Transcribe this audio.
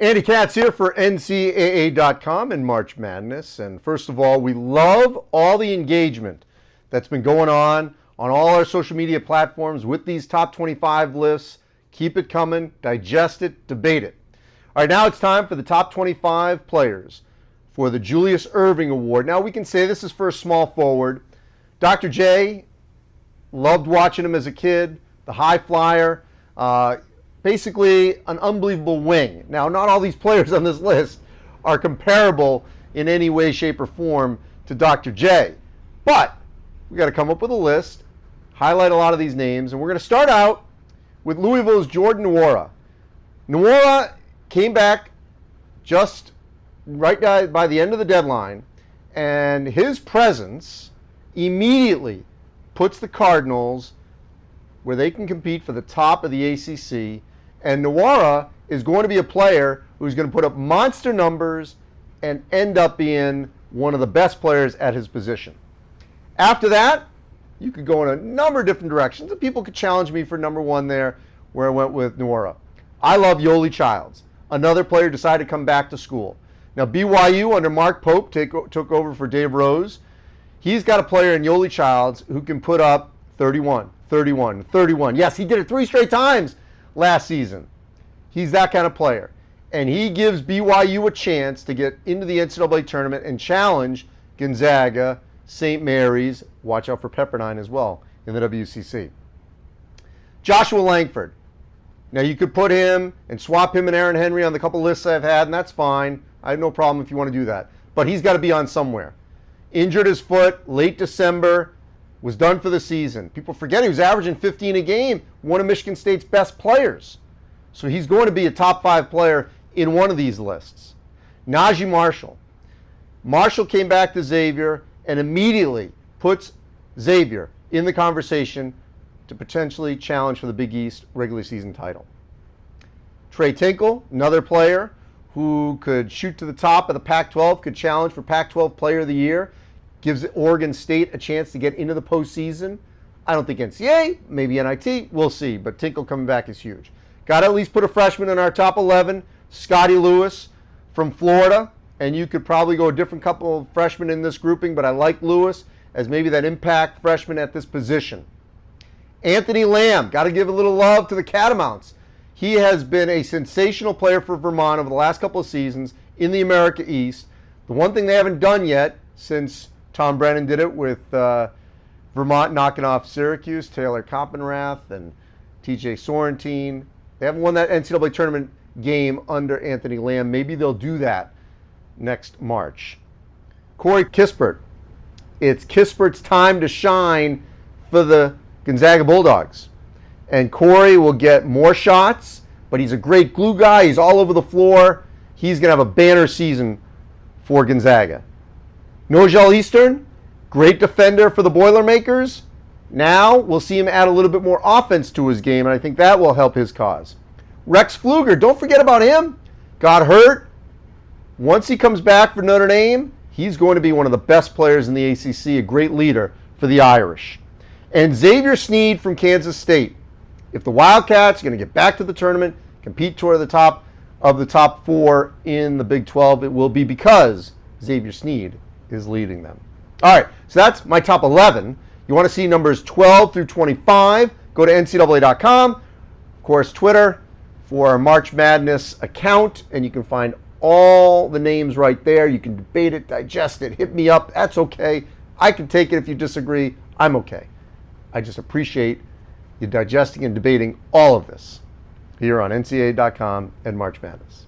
Andy Katz here for NCAA.com and March Madness. And first of all, we love all the engagement that's been going on all our social media platforms with these top 25 lists. Keep it coming, digest it, debate it. All right, now it's time for the top 25 players for the Julius Erving Award. Now we can say this is for a small forward. Dr. J, loved watching him as a kid, the high flyer. Basically an unbelievable wing. Now, not all these players on this list are comparable in any way, shape, or form to Dr. J. But we got to come up with a list, highlight a lot of these names, and we're going to start out with Louisville's Jordan Nwora. Nwora came back just right by the end of the deadline, and his presence immediately puts the Cardinals where they can compete for the top of the ACC. And Nwora is going to be a player who's going to put up monster numbers and end up being one of the best players at his position. After that, you could go in a number of different directions, and people could challenge me for number one there, where I went with Nwora. I love Yoli Childs, another player decided to come back to school. Now, BYU under Mark Pope took over for Dave Rose. He's got a player in Yoli Childs who can put up 31, 31, 31. Yes, he did it 3 straight times last season. He's that kind of player. And he gives BYU a chance to get into the NCAA tournament and challenge Gonzaga, St. Mary's, watch out for Pepperdine as well in the WCC. Joshua Langford. Now you could put him and swap him and Aaron Henry on the couple lists I've had, and that's fine. I have no problem if you want to do that. But he's got to be on somewhere. Injured his foot, late December, was done for the season. People forget he was averaging 15 a game, one of Michigan State's best players. So he's going to be a top 5 player in one of these lists. Najee Marshall. Marshall came back to Xavier and immediately puts Xavier in the conversation to potentially challenge for the Big East regular season title. Trey Tinkle, another player who could shoot to the top of the Pac-12, could challenge for Pac-12 Player of the Year, gives Oregon State a chance to get into the postseason. I don't think NCAA, maybe NIT, we'll see, but Tinkle coming back is huge. Got to at least put a freshman in our top 11, Scotty Lewis from Florida, and you could probably go a different couple of freshmen in this grouping, but I like Lewis as maybe that impact freshman at this position. Anthony Lamb, got to give a little love to the Catamounts. He has been a sensational player for Vermont over the last couple of seasons in the America East. The one thing they haven't done yet, since Tom Brennan did it with Vermont knocking off Syracuse, Taylor Coppenrath and TJ Sorrentine, they haven't won that NCAA tournament game under Anthony Lamb. Maybe they'll do that next March. Corey Kispert. It's Kispert's time to shine for the Gonzaga Bulldogs. And Corey will get more shots, but he's a great glue guy. He's all over the floor. He's going to have a banner season for Gonzaga. Nojel Eastern, great defender for the Boilermakers. Now we'll see him add a little bit more offense to his game, and I think that will help his cause. Rex Pfluger, don't forget about him. Got hurt. Once he comes back for Notre Dame, he's going to be one of the best players in the ACC, a great leader for the Irish. And Xavier Sneed from Kansas State. If the Wildcats are going to get back to the tournament, compete toward the top of the top 4 in the Big 12, it will be because Xavier Sneed is leading them. All right, so that's my top 11. You want to see numbers 12 through 25, go to NCAA.com. Of course, Twitter for our March Madness account, and you can find all the names right there. You can debate it, digest it, hit me up. That's okay. I can take it if you disagree. I'm okay. I just appreciate you digesting and debating all of this here on NCAA.com and March Madness.